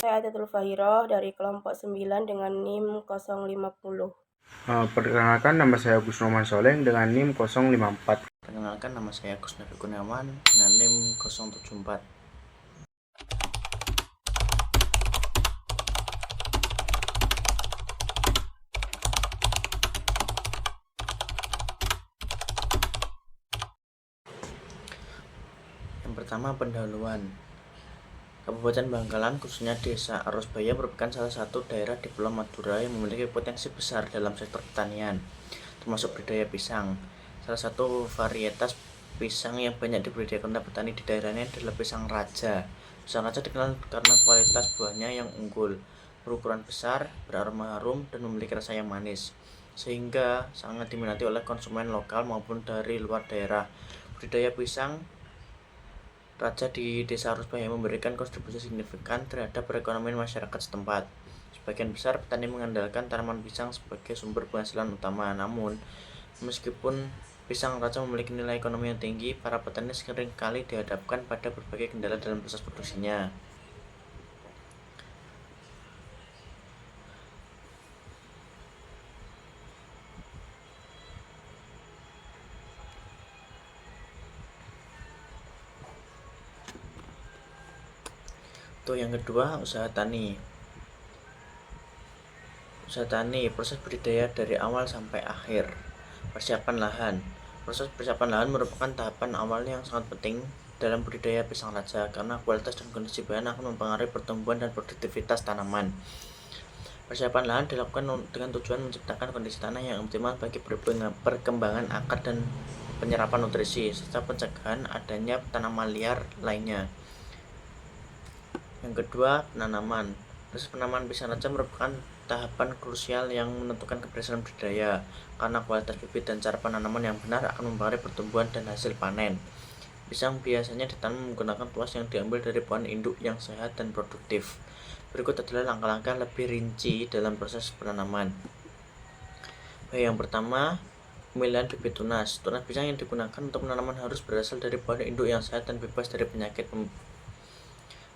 Saya Adatul Fahiroh dari kelompok 9 dengan NIM 050. Perkenalkan, nama saya Agus Noman Soleng dengan NIM 054. Perkenalkan, nama saya Agus Nabi Kurniawan dengan NIM 074. Yang pertama, pendahuluan. Kabupaten Bangkalan, khususnya Desa Arosbaya, merupakan salah satu daerah di Pulau Madura yang memiliki potensi besar dalam sektor pertanian, termasuk budidaya pisang. Salah satu varietas pisang yang banyak dibudidayakan oleh petani di daerahnya adalah pisang raja. Pisang raja dikenal karena kualitas buahnya yang unggul, berukuran besar, beraroma harum, dan memiliki rasa yang manis, sehingga sangat diminati oleh konsumen lokal maupun dari luar daerah. Budidaya pisang raja di Desa Arosbaya memberikan kontribusi signifikan terhadap perekonomian masyarakat setempat. Sebagian besar petani mengandalkan tanaman pisang sebagai sumber penghasilan utama. Namun, meskipun pisang raja memiliki nilai ekonomi yang tinggi, para petani seringkali dihadapkan pada berbagai kendala dalam proses produksinya. Yang kedua, usaha tani. Usaha tani, proses budidaya dari awal sampai akhir. Persiapan lahan. Proses persiapan lahan merupakan tahapan awal yang sangat penting dalam budidaya pisang raja karena kualitas dan kondisi bahan akan mempengaruhi pertumbuhan dan produktivitas tanaman. Persiapan lahan dilakukan dengan tujuan menciptakan kondisi tanah yang optimal bagi perkembangan akar dan penyerapan nutrisi, serta pencegahan adanya tanaman liar lainnya. Yang kedua, penanaman. Proses penanaman pisang raja merupakan tahapan krusial yang menentukan keberhasilan budidaya, karena kualitas bibit dan cara penanaman yang benar akan mempengaruhi pertumbuhan dan hasil panen. Pisang biasanya ditanam menggunakan tuas yang diambil dari pohon induk yang sehat dan produktif. Berikut adalah langkah-langkah lebih rinci dalam proses penanaman. Yang pertama, pemilihan bibit tunas. Tunas pisang yang digunakan untuk penanaman harus berasal dari pohon induk yang sehat dan bebas dari penyakit.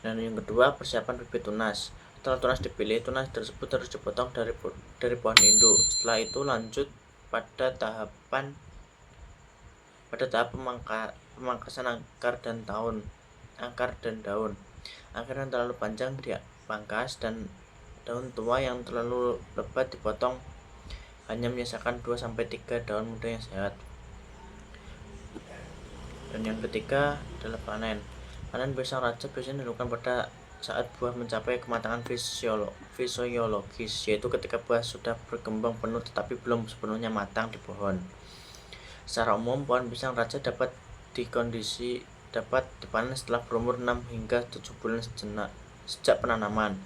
Dan yang kedua, persiapan bibit tunas. Setelah tunas dipilih, tunas tersebut harus dipotong dari pohon induk. Setelah itu lanjut pada tahap pemangkasan akar dan daun. Akar yang terlalu panjang dipangkas dan daun tua yang terlalu lebat dipotong, hanya menyisakan 2-3 daun muda yang sehat. Dan yang ketiga adalah panen. Panen pisang raja biasanya dilakukan pada saat buah mencapai kematangan fisiologis, yaitu ketika buah sudah berkembang penuh tetapi belum sepenuhnya matang di pohon. Secara umum, pohon pisang raja dapat dipanen setelah berumur 6 hingga 7 bulan sejak penanaman,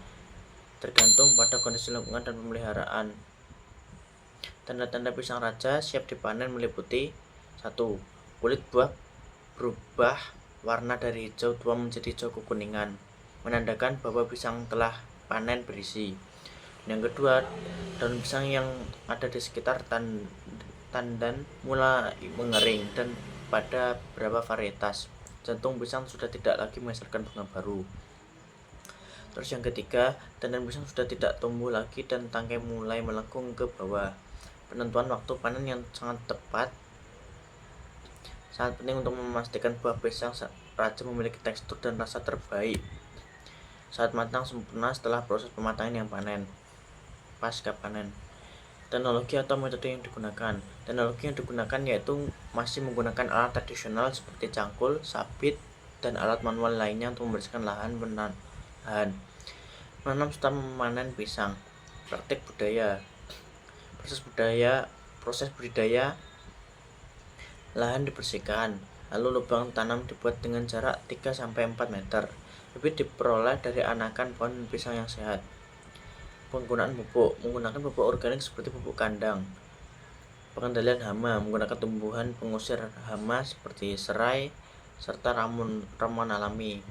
tergantung pada kondisi lingkungan dan pemeliharaan. Tanda-tanda pisang raja siap dipanen meliputi: 1. Kulit buah berubah warna dari hijau tua menjadi hijau kekuningan, menandakan bahwa pisang telah panen berisi. Yang kedua, daun pisang yang ada di sekitar tandan mulai mengering, dan pada beberapa varietas, jantung pisang sudah tidak lagi menghasilkan bunga baru. Terus yang ketiga, tandan pisang sudah tidak tumbuh lagi dan tangkai mulai melengkung ke bawah. Penentuan waktu panen yang sangat tepat sangat penting untuk memastikan buah pisang raja memiliki tekstur dan rasa terbaik saat matang sempurna setelah proses pematangan yang pasca panen. Teknologi atau metode yang digunakan. Teknologi yang digunakan yaitu masih menggunakan alat tradisional seperti cangkul, sabit, dan alat manual lainnya untuk membersihkan lahan menanam serta memanen pisang. Praktik budaya. Proses budidaya, lahan dibersihkan, lalu lubang tanam dibuat dengan jarak 3-4 meter. Bibit diperoleh dari anakan pohon pisang yang sehat. Penggunaan pupuk. Menggunakan pupuk organik seperti pupuk kandang. Pengendalian hama. Menggunakan tumbuhan pengusir hama seperti serai serta ramuan alami.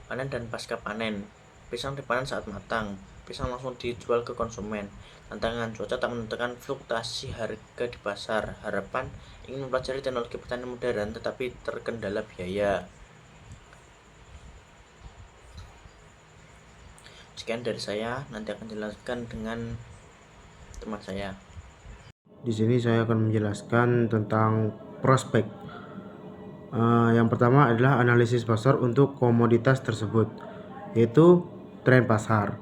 Panen dan pasca panen. Pisang dipanen saat matang. Pisang langsung dijual ke konsumen. Tantangan: cuaca tak menentukan, fluktuasi harga di pasar. Harapan: ingin mempelajari teknologi pertanian modern tetapi terkendala biaya. Sekian dari saya, nanti akan jelaskan dengan teman saya. Di sini saya akan menjelaskan tentang prospek. Yang pertama adalah analisis pasar untuk komoditas tersebut, yaitu tren pasar.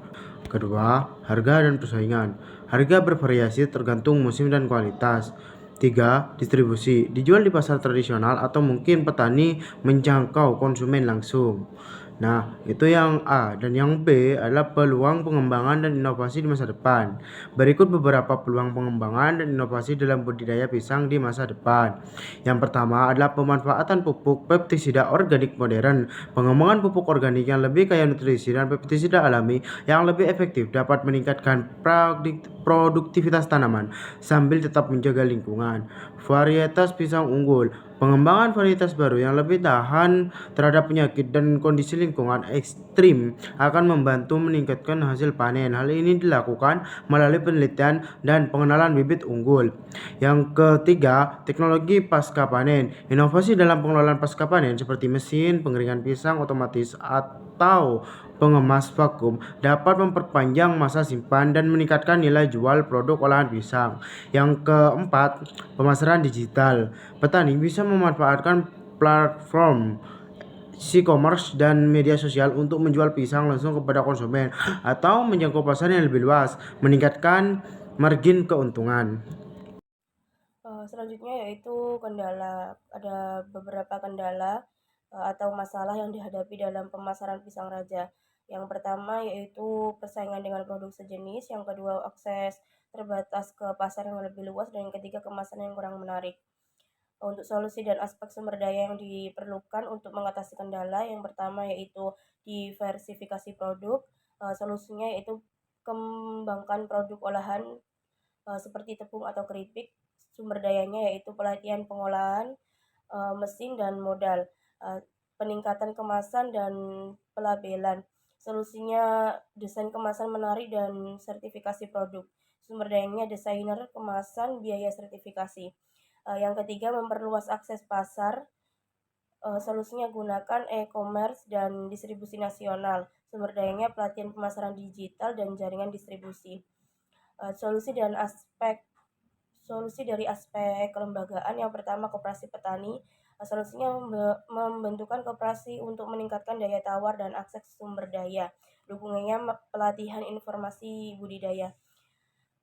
Kedua, harga dan persaingan. Harga bervariasi tergantung musim dan kualitas. 3. Distribusi. Dijual di pasar tradisional atau mungkin petani menjangkau konsumen langsung. Nah, itu yang A. Dan yang B adalah peluang pengembangan dan inovasi di masa depan. Berikut beberapa peluang pengembangan dan inovasi dalam budidaya pisang di masa depan. Yang pertama adalah pemanfaatan pupuk pestisida organik modern. Pengembangan pupuk organik yang lebih kaya nutrisi dan pestisida alami yang lebih efektif dapat meningkatkan produktivitas tanaman sambil tetap menjaga lingkungan. Varietas pisang unggul. Pengembangan varietas baru yang lebih tahan terhadap penyakit dan kondisi lingkungan ekstrim akan membantu meningkatkan hasil panen. Hal ini dilakukan melalui penelitian dan pengenalan bibit unggul. Yang ketiga, teknologi pasca panen. Inovasi dalam pengelolaan pasca panen seperti mesin pengeringan pisang otomatis atau pengemas vakum dapat memperpanjang masa simpan dan meningkatkan nilai jual produk olahan pisang. Yang keempat, pemasaran digital. Petani bisa memanfaatkan platform e-commerce dan media sosial untuk menjual pisang langsung kepada konsumen atau menjangkau pasar yang lebih luas, meningkatkan margin keuntungan. Selanjutnya yaitu kendala. Ada beberapa kendala atau masalah yang dihadapi dalam pemasaran pisang raja. Yang pertama yaitu persaingan dengan produk sejenis, yang kedua akses terbatas ke pasar yang lebih luas, dan yang ketiga kemasan yang kurang menarik. Untuk solusi dan aspek sumber daya yang diperlukan untuk mengatasi kendala, yang pertama yaitu diversifikasi produk. Solusinya yaitu kembangkan produk olahan seperti tepung atau keripik. Sumber dayanya yaitu pelatihan pengolahan, mesin dan modal, peningkatan kemasan dan pelabelan. Solusinya desain kemasan menarik dan sertifikasi produk. Sumber dayanya desainer kemasan, biaya sertifikasi. Yang ketiga memperluas akses pasar. Solusinya gunakan e-commerce dan distribusi nasional. Sumber dayanya pelatihan pemasaran digital dan jaringan distribusi. Solusi dari aspek kelembagaan, yang pertama koperasi petani. Solusinya membentukkan koperasi untuk meningkatkan daya tawar dan akses sumber daya. Dukungannya pelatihan informasi budidaya.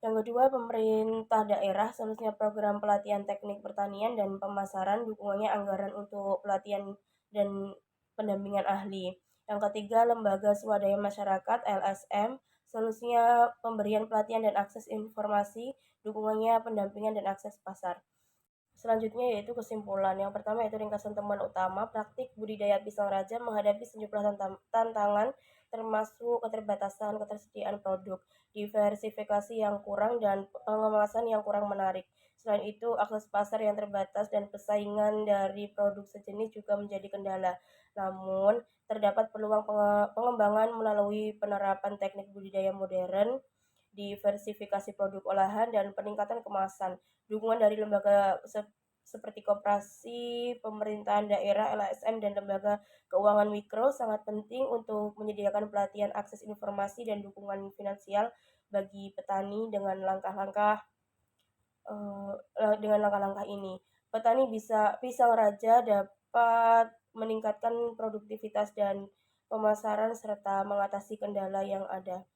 Yang kedua, pemerintah daerah. Solusinya program pelatihan teknik pertanian dan pemasaran. Dukungannya anggaran untuk pelatihan dan pendampingan ahli. Yang ketiga, lembaga swadaya masyarakat (LSM). Solusinya pemberian pelatihan dan akses informasi. Dukungannya pendampingan dan akses pasar. Selanjutnya yaitu kesimpulan. Yang pertama yaitu ringkasan temuan utama. Praktik budidaya pisang raja menghadapi sejumlah tantangan, termasuk keterbatasan ketersediaan produk, diversifikasi yang kurang, dan pengemasan yang kurang menarik. Selain itu, akses pasar yang terbatas dan persaingan dari produk sejenis juga menjadi kendala. Namun, terdapat peluang pengembangan melalui penerapan teknik budidaya modern, diversifikasi produk olahan, dan peningkatan kemasan. Dukungan dari lembaga seperti koperasi, pemerintahan daerah, LSM, dan lembaga keuangan mikro sangat penting untuk menyediakan pelatihan, akses informasi, dan dukungan finansial bagi petani. Dengan langkah-langkah ini, petani pisang raja dapat meningkatkan produktivitas dan pemasaran serta mengatasi kendala yang ada.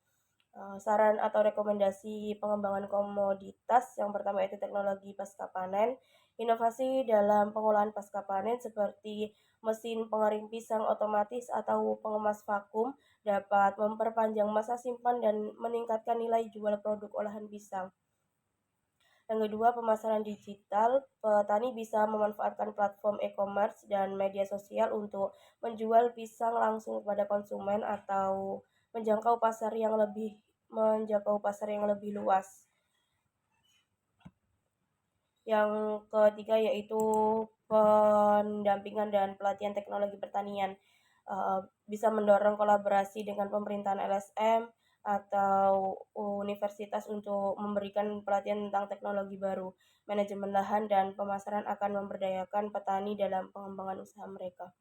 Saran atau rekomendasi pengembangan komoditas, yang pertama itu teknologi pasca panen. Inovasi dalam pengolahan pasca panen seperti mesin pengering pisang otomatis atau pengemas vakum dapat memperpanjang masa simpan dan meningkatkan nilai jual produk olahan pisang. Yang kedua, pemasaran digital. Petani bisa memanfaatkan platform e-commerce dan media sosial untuk menjual pisang langsung kepada konsumen atau menjangkau pasar yang lebih luas. Yang ketiga yaitu pendampingan dan pelatihan teknologi pertanian. Bisa mendorong kolaborasi dengan pemerintahan LSM atau universitas untuk memberikan pelatihan tentang teknologi baru, manajemen lahan, dan pemasaran akan memberdayakan petani dalam pengembangan usaha mereka.